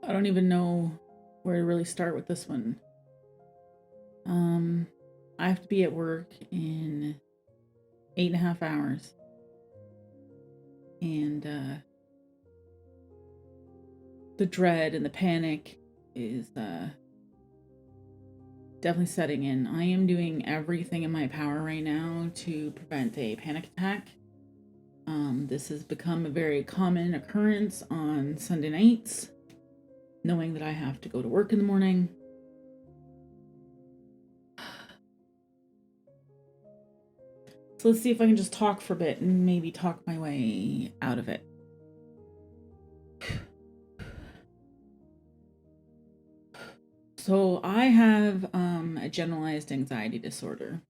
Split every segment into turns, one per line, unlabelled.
I don't even know where to really start with this one. I have to be at work in 8.5 hours. And the dread and the panic is definitely setting in. I am doing everything in my power right now to prevent a panic attack. This has become a very common occurrence on Sunday nights, knowing that I have to go to work in the morning. So let's see if I can just talk for a bit and maybe talk my way out of it. So I have a generalized anxiety disorder.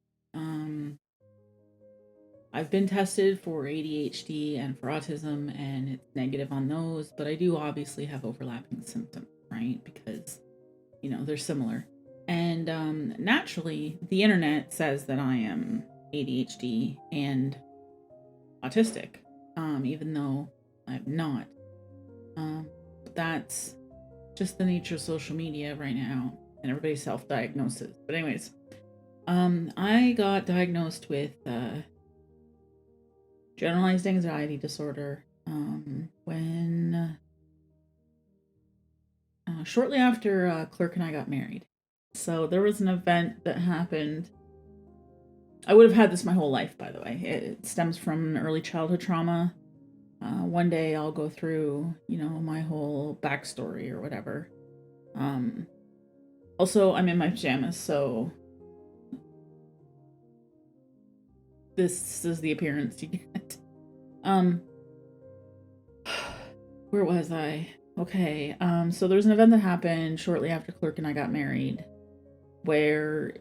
I've been tested for ADHD and for autism, and it's negative on those, but I do obviously have overlapping symptoms, right? Because, they're similar. And naturally, the internet says that I am ADHD and autistic, even though I'm not. That's just the nature of social media right now, and everybody self-diagnoses. But anyways, I got diagnosed with generalized anxiety disorder when shortly after Clerk and I got married. So there was an event that happened. I would have had this my whole life, by the way. It stems from early childhood trauma. One day I'll go through, my whole backstory or whatever. Also, I'm in my pajamas, so this is the appearance you get. Where was I? Okay, so there's an event that happened shortly after Clerk and I got married where,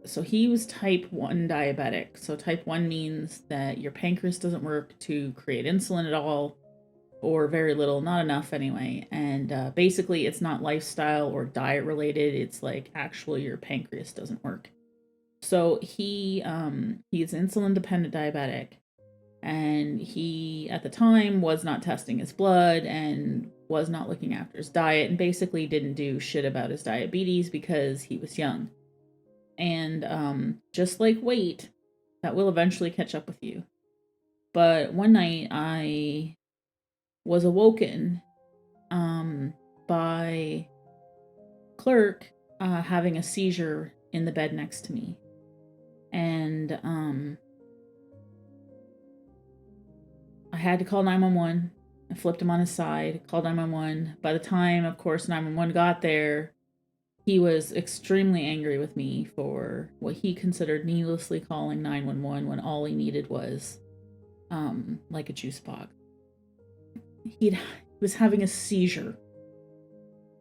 so he was type 1 diabetic. So type 1 means that your pancreas doesn't work to create insulin at all, or very little, not enough anyway. And basically it's not lifestyle or diet related. It's like actually your pancreas doesn't work. So he's insulin dependent diabetic, and he at the time was not testing his blood and was not looking after his diet, and basically didn't do shit about his diabetes because he was young. And just like weight, that will eventually catch up with you. But one night I was awoken by Clerk having a seizure in the bed next to me. And I had to call 911. I flipped him on his side, called 911. By the time, of course, 911 got there, he was extremely angry with me for what he considered needlessly calling 911 when all he needed was like a juice box. He was having a seizure,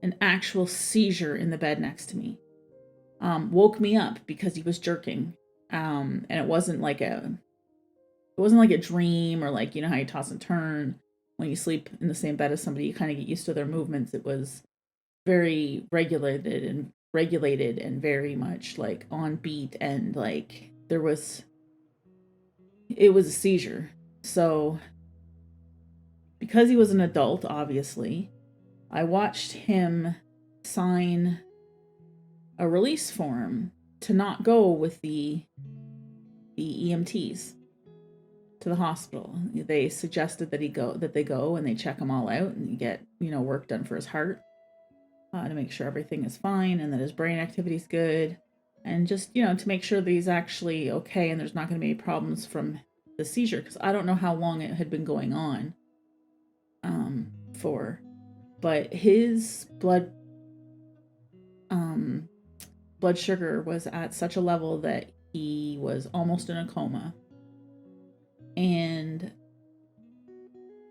an actual seizure in the bed next to me. Woke me up because he was jerking. And it wasn't like a dream, or like, how you toss and turn when you sleep in the same bed as somebody. You kind of get used to their movements. It was very regulated and very much like on beat, and like it was a seizure. So because he was an adult, obviously, I watched him sign a release form to not go with the EMTs to the hospital. They suggested that they go and they check him all out, and you get, work done for his heart to make sure everything is fine and that his brain activity is good, and just, to make sure that he's actually okay and there's not going to be any problems from the seizure, because I don't know how long it had been going on for, but his blood sugar was at such a level that he was almost in a coma. And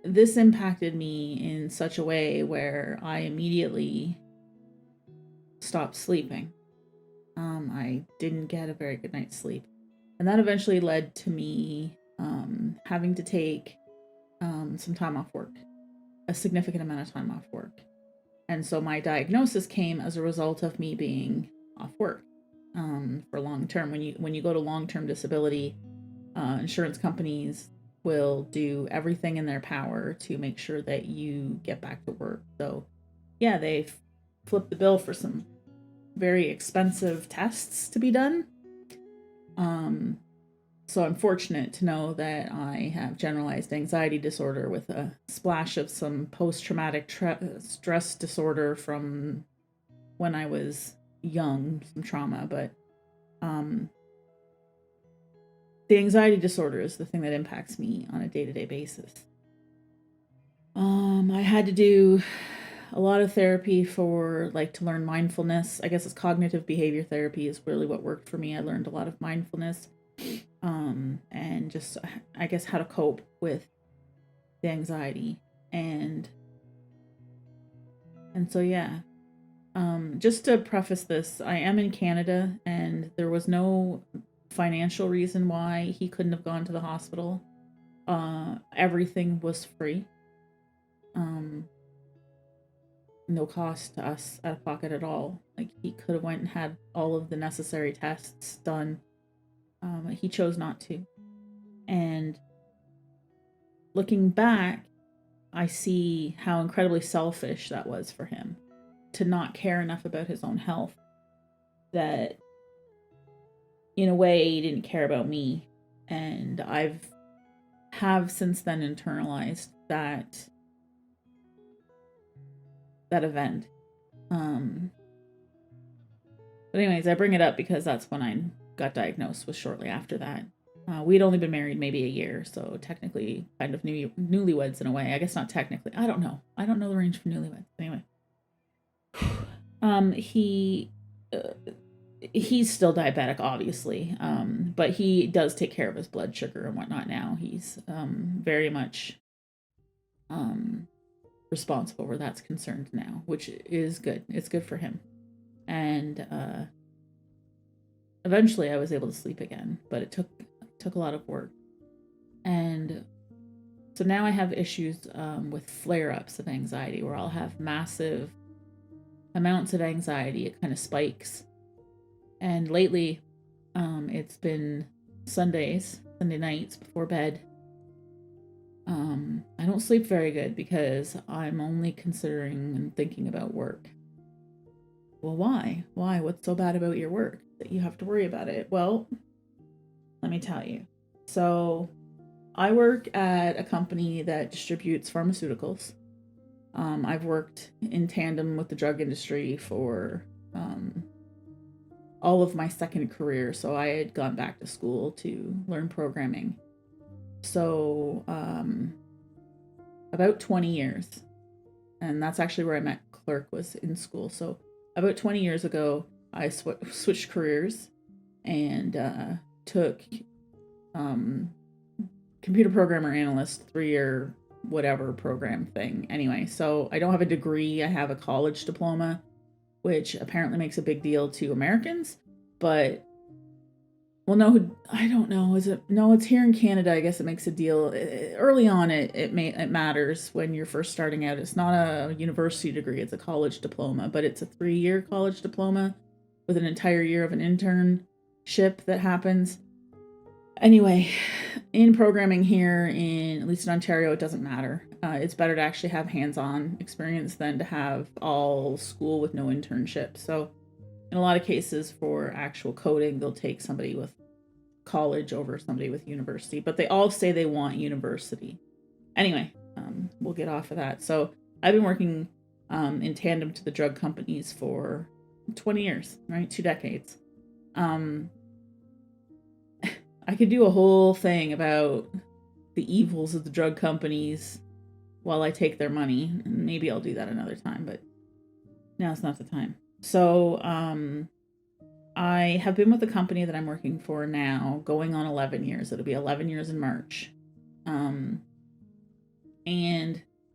this impacted me in such a way where I immediately stopped sleeping. I didn't get a very good night's sleep. And that eventually led to me having to take some time off work, a significant amount of time off work. And so my diagnosis came as a result of me being off work for long term. When you go to long-term disability, insurance companies will do everything in their power to make sure that you get back to work. So yeah, they flipped the bill for some very expensive tests to be done. So I'm fortunate to know that I have generalized anxiety disorder with a splash of some post-traumatic stress disorder from when I was young, some trauma. But the anxiety disorder is the thing that impacts me on a day-to-day basis. I had to do a lot of therapy for to learn mindfulness. I guess it's cognitive behavior therapy is really what worked for me. I learned a lot of mindfulness, and just, I guess, how to cope with the anxiety. And so, yeah. Just to preface this, I am in Canada, and there was no financial reason why he couldn't have gone to the hospital. Everything was free. No cost to us out of pocket at all. He could have went and had all of the necessary tests done. He chose not to. And looking back, I see how incredibly selfish that was for him to not care enough about his own health, that in a way he didn't care about me. And have since then internalized that event. But anyways, I bring it up because that's when I got diagnosed, was shortly after that. We'd only been married maybe a year, so technically kind of newlyweds in a way. I guess not technically. I don't know. I don't know the range for newlyweds. Anyway. He's still diabetic, obviously, but he does take care of his blood sugar and whatnot now. He's very much responsible where that's concerned now, which is good. It's good for him. And eventually I was able to sleep again, but it took a lot of work. And so now I have issues with flare-ups of anxiety, where I'll have massive amounts of anxiety. It kind of spikes. And lately, it's been Sunday nights before bed. I don't sleep very good because I'm only considering and thinking about work. Well, why? Why? What's so bad about your work that you have to worry about it? Well, let me tell you. So, I work at a company that distributes pharmaceuticals. I've worked in tandem with the drug industry for all of my second career. So I had gone back to school to learn programming. So about 20 years. And that's actually where I met Clerk, was in school. So about 20 years ago, I switched careers and took computer programmer analyst, 3-year whatever program thing. Anyway, so I don't have a degree. I have a college diploma, which apparently makes a big deal to Americans. But, well, no, I don't know. Is it? No, it's here in Canada. I guess it makes a deal. Early on, it matters when you're first starting out. It's not a university degree. It's a college diploma, but it's a 3-year college diploma with an entire year of an internship that happens. Anyway, in programming here, at least in Ontario, it doesn't matter. It's better to actually have hands-on experience than to have all school with no internship. So in a lot of cases for actual coding, they'll take somebody with college over somebody with university, but they all say they want university. Anyway, we'll get off of that. So I've been working in tandem to the drug companies for 20 years, right? 2 decades. I could do a whole thing about the evils of the drug companies while I take their money. Maybe I'll do that another time, but now's not the time. So I have been with the company that I'm working for now going on 11 years. It'll be 11 years in March. And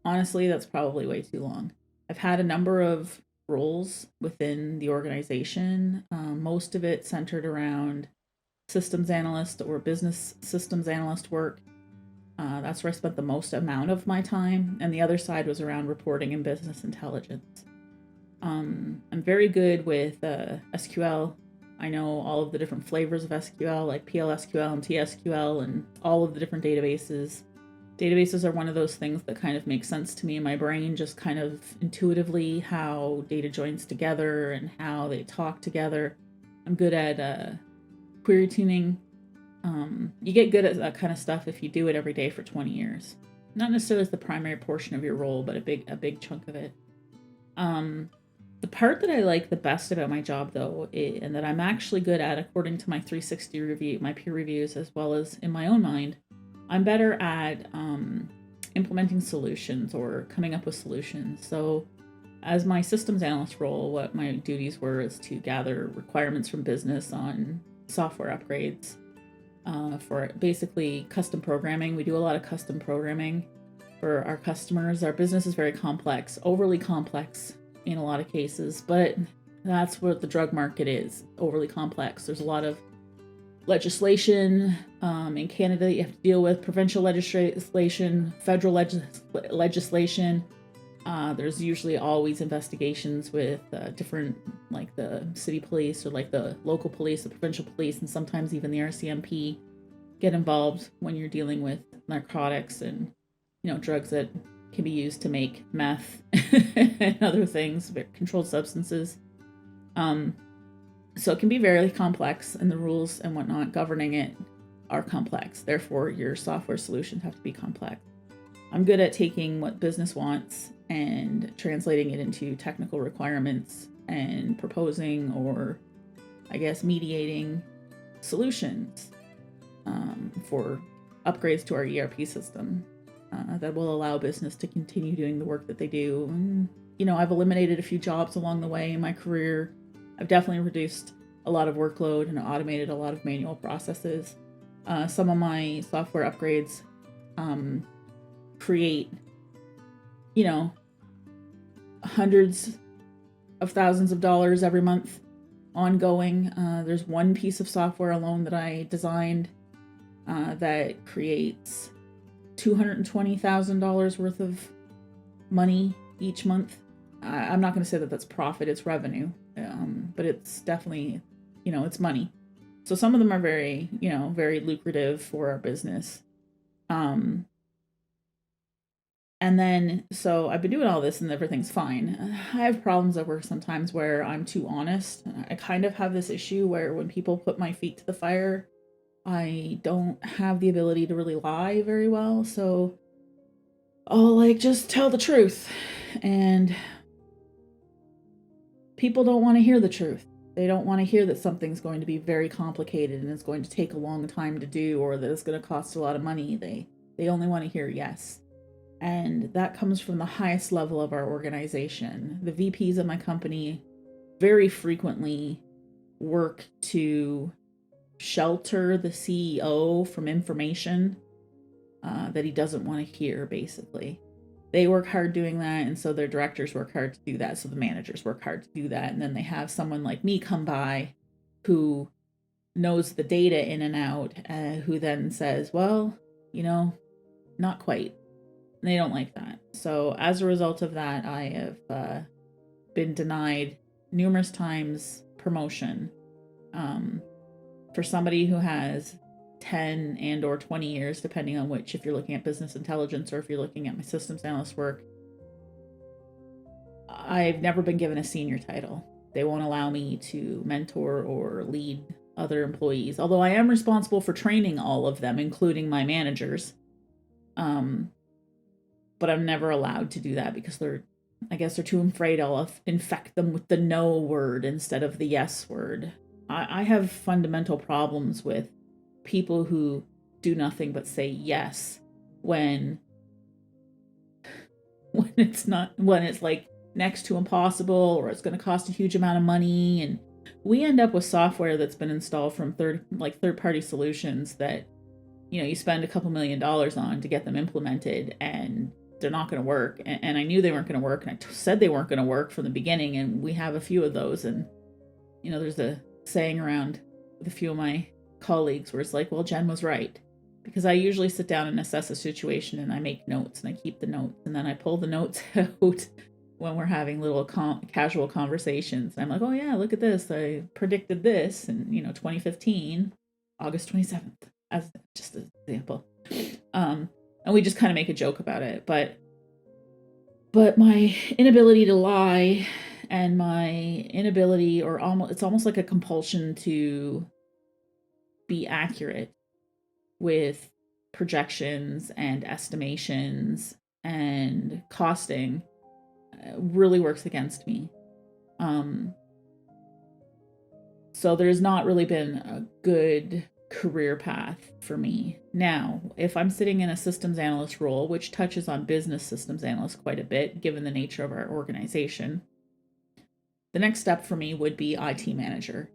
honestly, that's probably way too long. I've had a number of roles within the organization, most of it centered around systems analyst or business systems analyst work. That's where I spent the most amount of my time. And the other side was around reporting and business intelligence. I'm very good with SQL. I know all of the different flavors of SQL, like PLSQL and TSQL, and all of the different databases Databases are one of those things that kind of make sense to me in my brain, just kind of intuitively how data joins together and how they talk together. I'm good at query tuning. You get good at that kind of stuff if you do it every day for 20 years. Not necessarily as the primary portion of your role, but a big chunk of it. The part that I like the best about my job, though, and that I'm actually good at, according to my 360 review, my peer reviews, as well as in my own mind, I'm better at implementing solutions or coming up with solutions. So, as my systems analyst role, what my duties were is to gather requirements from business on software upgrades for basically custom programming. We do a lot of custom programming for our customers. Our business is very complex, overly complex in a lot of cases, but that's what the drug market is, overly complex. There's a lot of legislation in Canada that you have to deal with, provincial legislation, federal legislation. There's usually always investigations with different, like the city police or like the local police, the provincial police, and sometimes even the RCMP get involved when you're dealing with narcotics and, drugs that can be used to make meth and other things, controlled substances. So it can be very complex, and the rules and whatnot governing it are complex. Therefore, your software solutions have to be complex. I'm good at taking what business wants and translating it into technical requirements and proposing, or I guess mediating, solutions for upgrades to our ERP system that will allow business to continue doing the work that they do. And, I've eliminated a few jobs along the way in my career. I've definitely reduced a lot of workload and automated a lot of manual processes. Some of my software upgrades create, hundreds of thousands of dollars every month ongoing. There's one piece of software alone that I designed that creates $220,000 worth of money each month. I'm not going to say that that's profit, it's revenue, but it's definitely, it's money. So some of them are very, very lucrative for our business. And then, so I've been doing all this and everything's fine. I have problems at work sometimes where I'm too honest. I kind of have this issue where when people put my feet to the fire, I don't have the ability to really lie very well. So I'll just tell the truth. And people don't want to hear the truth. They don't want to hear that something's going to be very complicated and it's going to take a long time to do, or that it's going to cost a lot of money. They only want to hear yes. And that comes from the highest level of our organization. The VPs of my company very frequently work to shelter the CEO from information that he doesn't want to hear, basically. They work hard doing that, and so their directors work hard to do that, so the managers work hard to do that, and then they have someone like me come by who knows the data in and out, who then says, well, not quite. And they don't like that. So as a result of that, I have been denied numerous times promotion. For somebody who has 10 and or 20 years, depending on which, if you're looking at business intelligence or if you're looking at my systems analyst work, I've never been given a senior title. They won't allow me to mentor or lead other employees, although I am responsible for training all of them, including my managers. But I'm never allowed to do that because they're too afraid I'll infect them with the no word instead of the yes word. I have fundamental problems with people who do nothing but say yes when it's like next to impossible, or it's going to cost a huge amount of money, and we end up with software that's been installed from third-party solutions that you spend a couple $1,000,000 on to get them implemented, and they're not going to work. And I knew they weren't going to work, and I said they weren't going to work from the beginning, and we have a few of those. And there's a saying around with a few of my colleagues where it's like, well, Jen was right, because I usually sit down and assess a situation and I make notes and I keep the notes, and then I pull the notes out when we're having little casual conversations. I'm like, oh yeah, look at this, I predicted this in 2015 August 27th, as just an example. And we just kind of make a joke about it. But my inability to lie and my inability, or it's almost like a compulsion to be accurate with projections and estimations and costing really works against me. So there's not really been a good career path for me. Now, if I'm sitting in a systems analyst role, which touches on business systems analyst quite a bit, given the nature of our organization, the next step for me would be IT manager.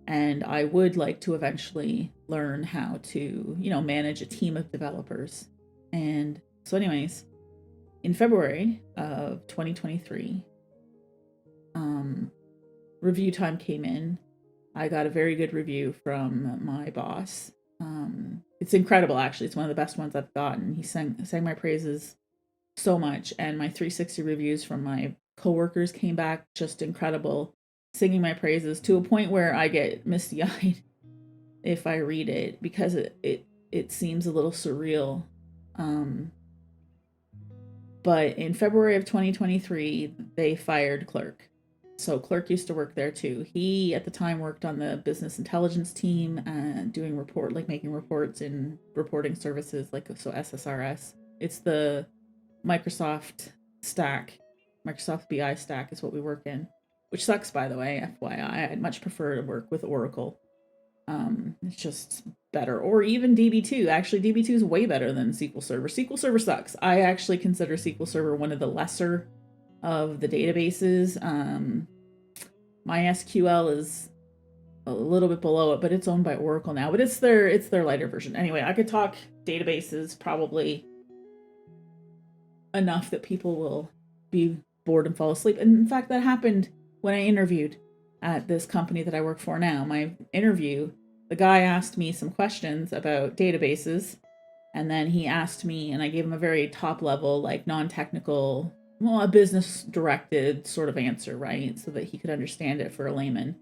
And I would like to eventually learn how to, manage a team of developers. And so anyways, in February of 2023, review time came in. I got a very good review from my boss. It's incredible, actually. It's one of the best ones I've gotten. He sang my praises so much, and my 360 reviews from my coworkers came back just incredible, singing my praises to a point where I get misty-eyed if I read it, because it seems a little surreal. But in February of 2023, they fired Clerk. So Clerk used to work there too. He at the time worked on the business intelligence team, doing making reports in reporting services, so SSRS. It's the Microsoft stack. Microsoft BI stack is what we work in, which sucks, by the way, FYI. I'd much prefer to work with Oracle. It's just better. Or even DB2. Actually, DB2 is way better than SQL Server. SQL Server sucks. I actually consider SQL Server one of the lesser of the databases. MySQL is a little bit below it, but it's owned by Oracle now. But it's their lighter version. Anyway, I could talk databases probably enough that people will be bored and fall asleep. And in fact, that happened when I interviewed at this company that I work for now. My interview, the guy asked me some questions about databases, and then he asked me, and I gave him a very top level, non-technical, a business directed sort of answer, right? So that he could understand it for a layman.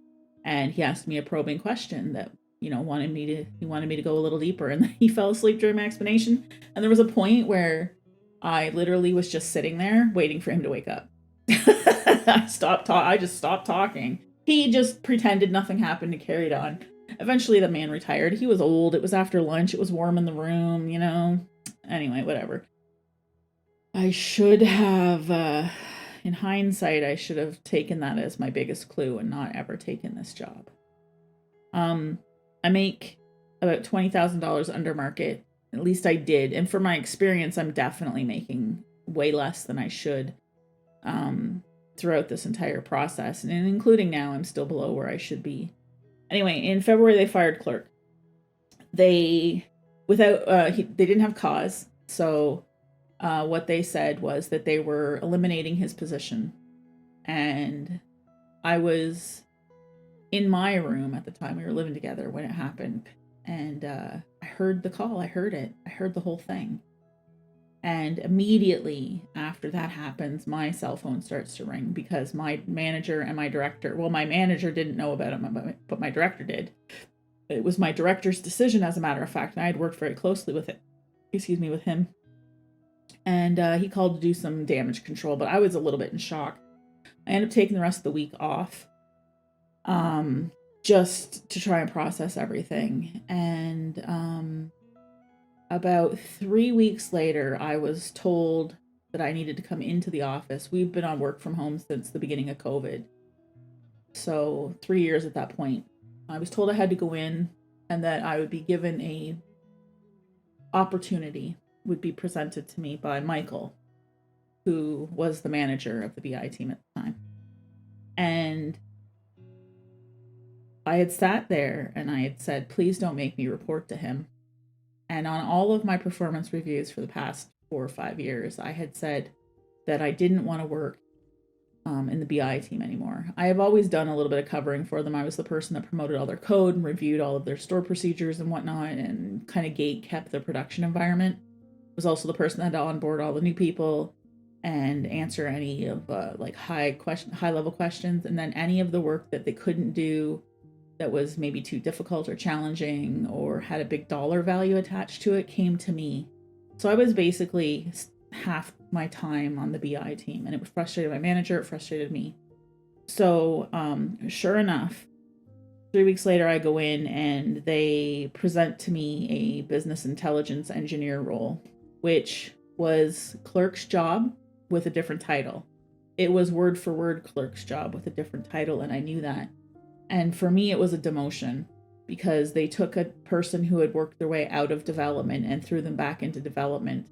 And he asked me a probing question that, he wanted me to go a little deeper, and then he fell asleep during my explanation. And there was a point where I literally was just sitting there waiting for him to wake up. I just stopped talking. He just pretended nothing happened and carried on. Eventually the man retired. He was old. It was after lunch. It was warm in the room, Anyway, whatever. I should have, in hindsight, I should have taken that as my biggest clue and not ever taken this job. I make about $20,000 under market. At least I did. And for my experience, I'm definitely making way less than I should throughout this entire process. And including now, I'm still below where I should be. Anyway, in February, they fired Clerk. They didn't have cause. So what they said was that they were eliminating his position. And I was in my room at the time. We were living together when it happened. And I heard the call. I heard it. I heard the whole thing. And immediately after that happens, my cell phone starts to ring because my manager and my director, my manager didn't know about it, but my director did. It was my director's decision, as a matter of fact, and I had worked very closely with him. And he called to do some damage control, but I was a little bit in shock. I ended up taking the rest of the week off, just to try and process everything. And about 3 weeks later, I was told that I needed to come into the office. We've been on work from home since the beginning of COVID. So 3 years at that point. I was told I had to go in and that I would be given a opportunity, would be presented to me by Michael, who was the manager of the BI team at the time. And I had sat there and I had said, please don't make me report to him. And on all of my performance reviews for the past 4 or 5 years, I had said that I didn't want to work in the BI team anymore. I have always done a little bit of covering for them. I was the person that promoted all their code and reviewed all of their store procedures and whatnot, and kind of gate kept their production environment. I was also the person that had to onboard all the new people and answer any of high level questions, and then any of the work that they couldn't do that was maybe too difficult or challenging or had a big dollar value attached to it came to me. So I was basically half my time on the BI team, and it frustrated my manager, it frustrated me. So sure enough, 3 weeks later, I go in and they present to me a business intelligence engineer role, which was clerk's job with a different title. It was word for word clerk's job with a different title, and I knew that. And for me, it was a demotion because they took a person who had worked their way out of development and threw them back into development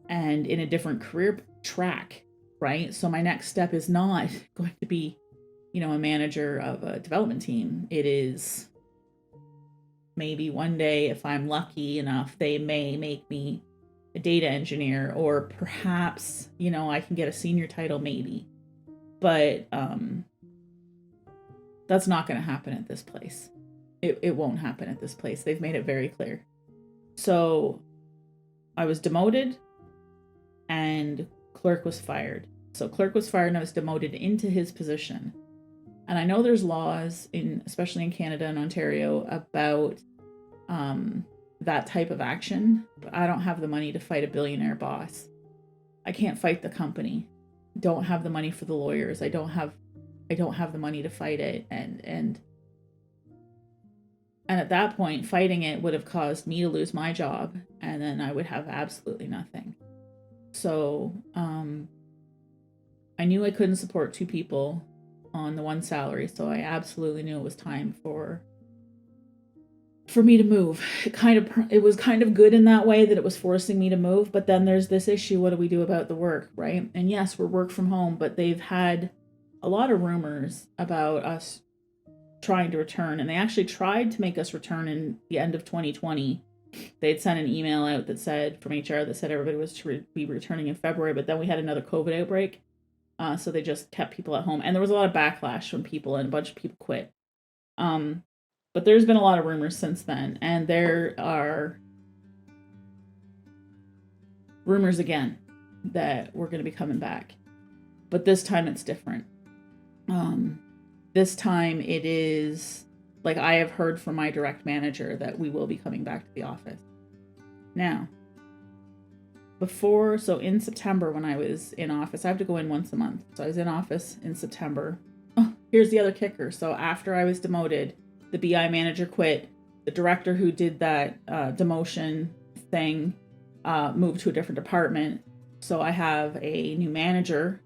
and in a different career track, right? So my next step is not going to be, a manager of a development team. It is maybe one day, if I'm lucky enough, they may make me a data engineer, or perhaps, I can get a senior title maybe. But that's not going to happen at this place. It won't happen at this place. They've made it very clear. So I was demoted and clerk was fired. So clerk was fired and I was demoted into his position. And I know there's laws, especially in Canada and Ontario, about that type of action, but I don't have the money to fight a billionaire boss. I can't fight the company. Don't have the money for the lawyers. I don't have the money to fight it, and at that point, fighting it would have caused me to lose my job, and then I would have absolutely nothing. So I knew I couldn't support two people on the one salary, so I absolutely knew it was time for me to move. It was kind of good in that way that it was forcing me to move, but then there's this issue, what do we do about the work, right? And yes, we're work from home, but they've had a lot of rumors about us trying to return, and they actually tried to make us return in the end of 2020. They'd sent an email out that said, from HR, that said everybody was to be returning in February, but then we had another COVID outbreak. So they just kept people at home. And there was a lot of backlash from people, and a bunch of people quit. But there's been a lot of rumors since then. And there are rumors again that we're going to be coming back. But this time it's different. This time it is, like, I have heard from my direct manager that we will be coming back to the office. Now, so in September when I was in office, I have to go in once a month. So I was in office in September. Oh, here's the other kicker. So after I was demoted, the BI manager quit. The director who did that demotion thing moved to a different department. So I have a new manager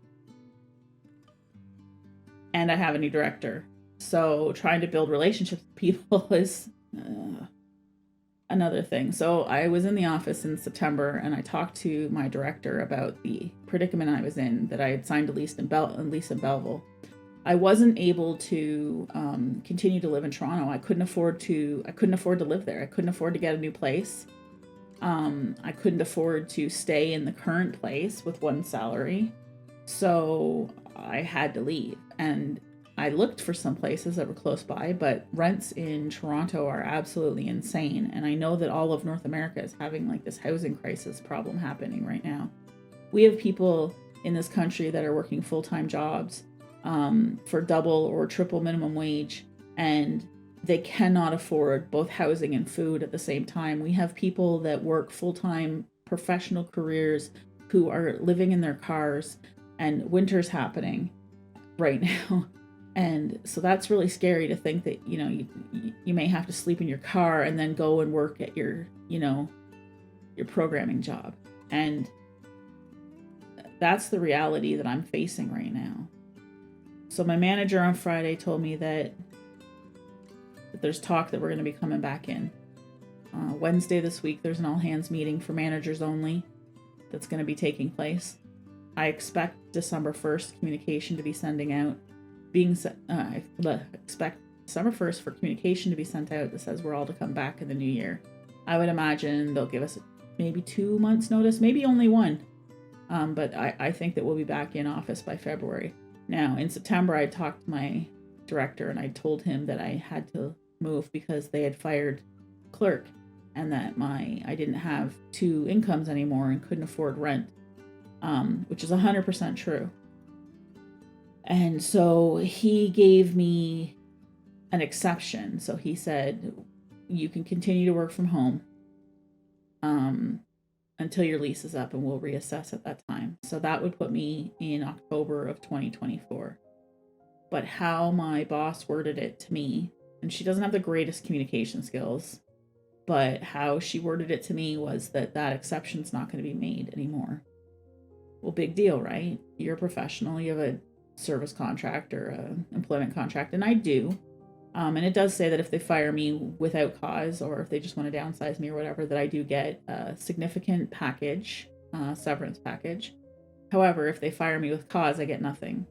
and I have a new director. So trying to build relationships with people is another thing. So I was in the office in September and I talked to my director about the predicament I was in, that I had signed a lease in Belleville. I wasn't able to continue to live in Toronto. I couldn't afford to live there. I couldn't afford to get a new place. I couldn't afford to stay in the current place with one salary. So I had to leave. And I looked for some places that were close by, but rents in Toronto are absolutely insane. And I know that all of North America is having like this housing crisis problem happening right now. We have people in this country that are working full-time jobs for double or triple minimum wage, and they cannot afford both housing and food at the same time. We have people that work full-time professional careers who are living in their cars, and winter's happening right now. And so that's really scary to think that, you may have to sleep in your car and then go and work at your programming job. And that's the reality that I'm facing right now. So my manager on Friday told me that there's talk that we're going to be coming back in. Wednesday this week, there's an all-hands meeting for managers only that's going to be taking place. I expect December 1st communication to be sending out. I expect December 1st for communication to be sent out that says we're all to come back in the new year. I would imagine they'll give us maybe 2 months notice, maybe only one. But I think that we'll be back in office by February. Now, in September, I talked to my director and I told him that I had to move because they had fired clerk and that I didn't have two incomes anymore and couldn't afford rent, which is 100% true. And so he gave me an exception. So he said, you can continue to work from home. until your lease is up, and we'll reassess at that time. So that would put me in October of 2024. But how my boss worded it to me, and she doesn't have the greatest communication skills, but how she worded it to me was that exception's not going to be made anymore. Well, big deal, right? You're a professional, you have a service contract or an employment contract, and I do. And it does say that if they fire me without cause, or if they just want to downsize me or whatever, that I do get a significant package, severance package. However, if they fire me with cause, I get nothing.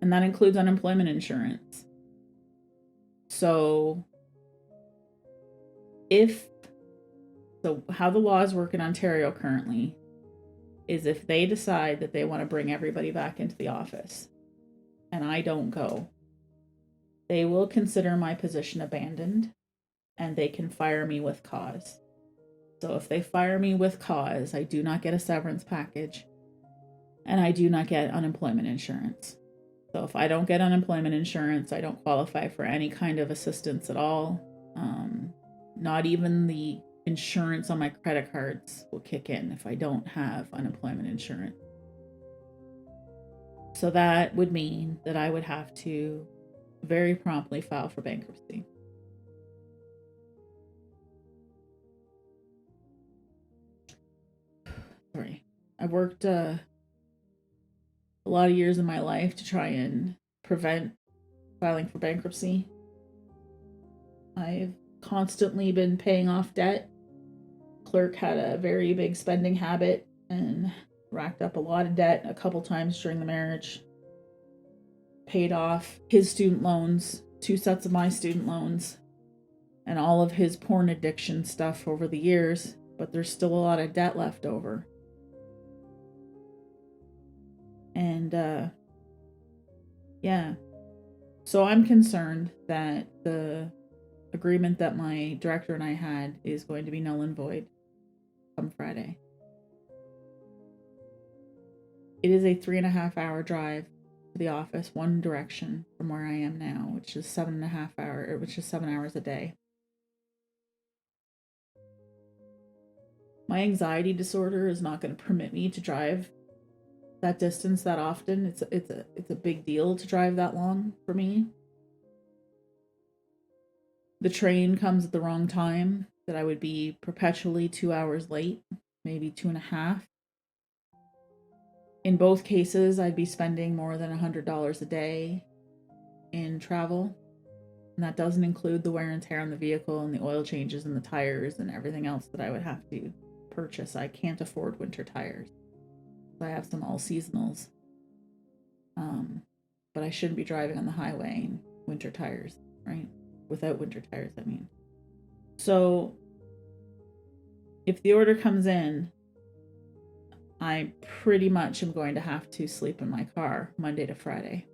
And that includes unemployment insurance. So how the laws work in Ontario currently is if they decide that they want to bring everybody back into the office and I don't go, they will consider my position abandoned and they can fire me with cause. So if they fire me with cause, I do not get a severance package and I do not get unemployment insurance. So if I don't get unemployment insurance, I don't qualify for any kind of assistance at all. Not even the insurance on my credit cards will kick in if I don't have unemployment insurance. So that would mean that I would have to very promptly file for bankruptcy. Sorry. I've worked a lot of years in my life to try and prevent filing for bankruptcy. I've constantly been paying off debt. Clerk had a very big spending habit and racked up a lot of debt a couple times during the marriage. Paid off his student loans, 2 sets of my student loans, and all of his porn addiction stuff over the years, but there's still a lot of debt left over. And yeah. So I'm concerned that the agreement that my director and I had is going to be null and void come Friday. It is a 3.5-hour drive to the office, one direction from where I am now, which is 7.5 hours, which is 7 hours a day. My anxiety disorder is not going to permit me to drive that distance that often. It's a big deal to drive that long for me. The train comes at the wrong time, that I would be perpetually 2 hours late, maybe 2.5. In both cases, I'd be spending more than $100 a day in travel. And that doesn't include the wear and tear on the vehicle and the oil changes and the tires and everything else that I would have to purchase. I can't afford winter tires. So I have some all seasonals. But I shouldn't be driving on the highway in winter tires, right? Without winter tires, I mean. So if the order comes in, I pretty much am going to have to sleep in my car Monday to Friday.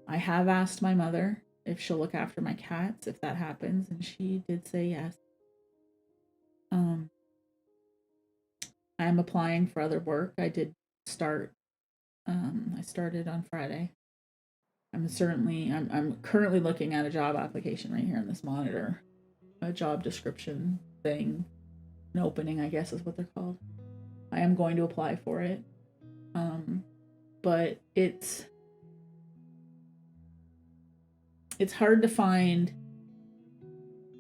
I have asked my mother if she'll look after my cats if that happens, and she did say yes. I am applying for other work. I did start. I started on Friday. I'm currently looking at a job application right here in this monitor, a job description thing, an opening, I guess is what they're called. I am going to apply for it. But it's hard to find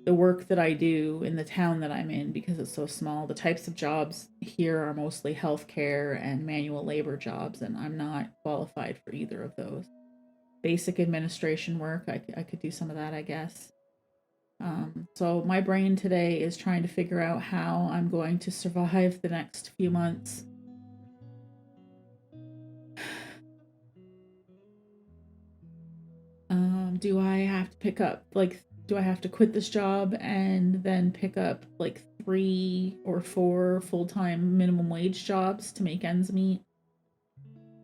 the work that I do in the town that I'm in because it's so small. The types of jobs here are mostly healthcare and manual labor jobs, and I'm not qualified for either of those. Basic administration work, I could do some of that, I guess. So my brain today is trying to figure out how I'm going to survive the next few months. Do I have to pick up, do I have to quit this job and then pick up 3 or 4 full-time minimum wage jobs to make ends meet?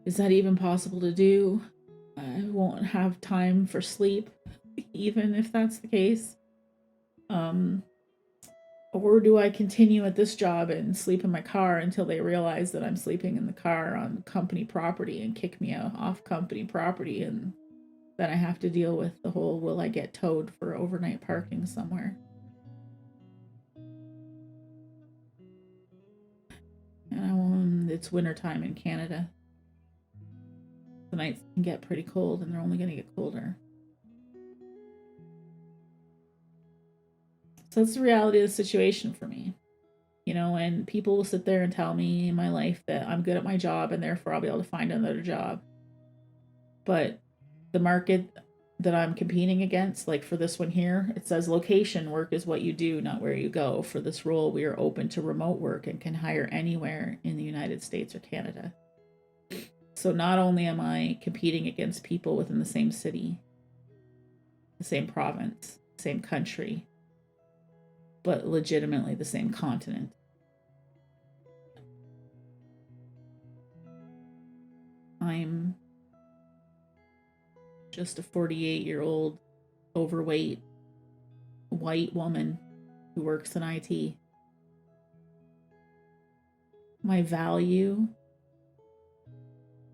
Is that even possible to do? I won't have time for sleep, even if that's the case. Or do I continue at this job and sleep in my car until they realize that I'm sleeping in the car on company property and kick me off company property, and then I have to deal with the whole will I get towed for overnight parking somewhere? and it's wintertime in Canada. The nights can get pretty cold, and they're only going to get colder. So that's the reality of the situation for me. And people will sit there and tell me in my life that I'm good at my job and therefore I'll be able to find another job. But the market that I'm competing against, like for this one here, it says location work is what you do, not where you go. For this role, we are open to remote work and can hire anywhere in the United States or Canada. So not only am I competing against people within the same city, the same province, same country, but legitimately the same continent. I'm just a 48-year-old overweight white woman who works in IT. My value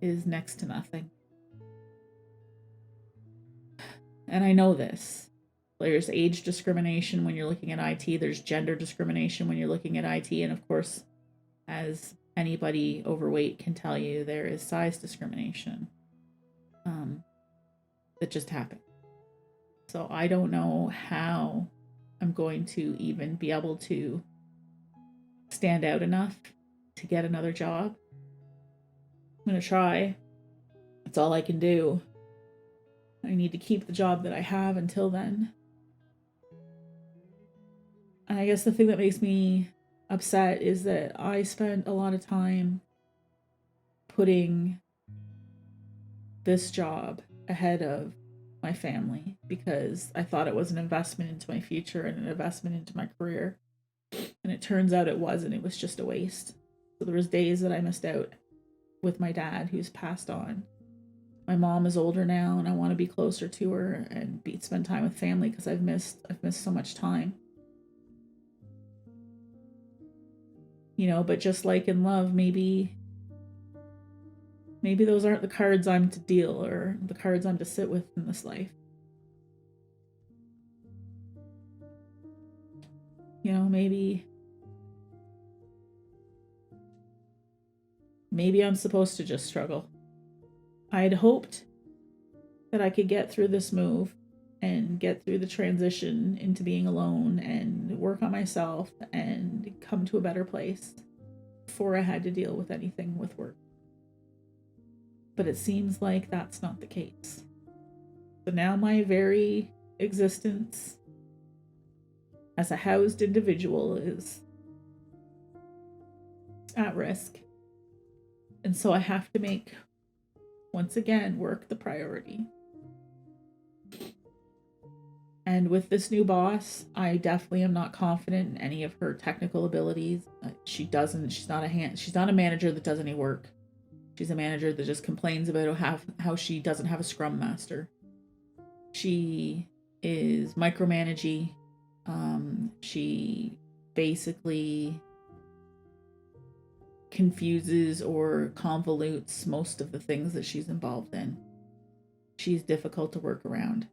is next to nothing. And I know this. There's age discrimination when you're looking at IT. There's gender discrimination when you're looking at IT. And of course, as anybody overweight can tell you, there is size discrimination that just happened. So I don't know how I'm going to even be able to stand out enough to get another job. I'm going to try. That's all I can do. I need to keep the job that I have until then. And I guess the thing that makes me upset is that I spent a lot of time putting this job ahead of my family because I thought it was an investment into my future and an investment into my career. And it turns out it wasn't. It was just a waste. So there was days that I missed out with my dad, who's passed on. My mom is older now, and I want to be closer to her and spend time with family because I've missed so much time. But just like in love, maybe those aren't the cards I'm to deal or the cards I'm to sit with in this life. Maybe I'm supposed to just struggle. I'd hoped that I could get through this move and get through the transition into being alone and work on myself and come to a better place before I had to deal with anything with work. But it seems like that's not the case. So now my very existence as a housed individual is at risk. And so I have to make, once again, work the priority. And with this new boss, I definitely am not confident in any of her technical abilities. She's not a manager that does any work. She's a manager that just complains about how she doesn't have a scrum master. She is micromanaging. She basically confuses or convolutes most of the things that she's involved in. She's difficult to work around.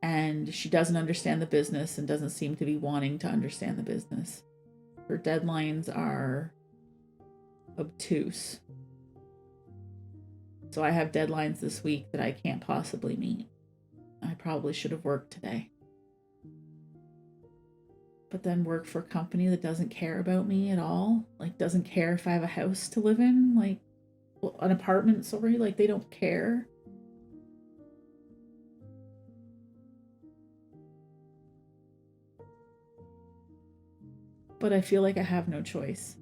And she doesn't understand the business and doesn't seem to be wanting to understand the business. Her deadlines are obtuse. So I have deadlines this week that I can't possibly meet. I probably should have worked today. But then work for a company that doesn't care about me at all. Like, doesn't care if I have a house to live in. Like, an apartment, sorry. Like, they don't care. But I feel like I have no choice.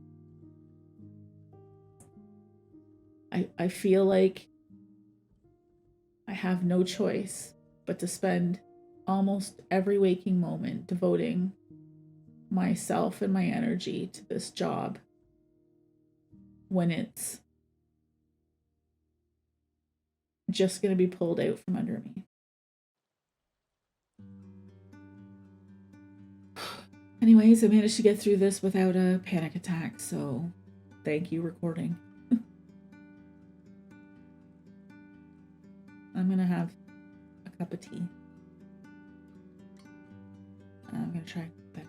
I feel like I have no choice but to spend almost every waking moment devoting myself and my energy to this job when it's just going to be pulled out from under me. Anyways, I managed to get through this without a panic attack, so thank you, recording. I'm going to have a cup of tea. I'm going to try back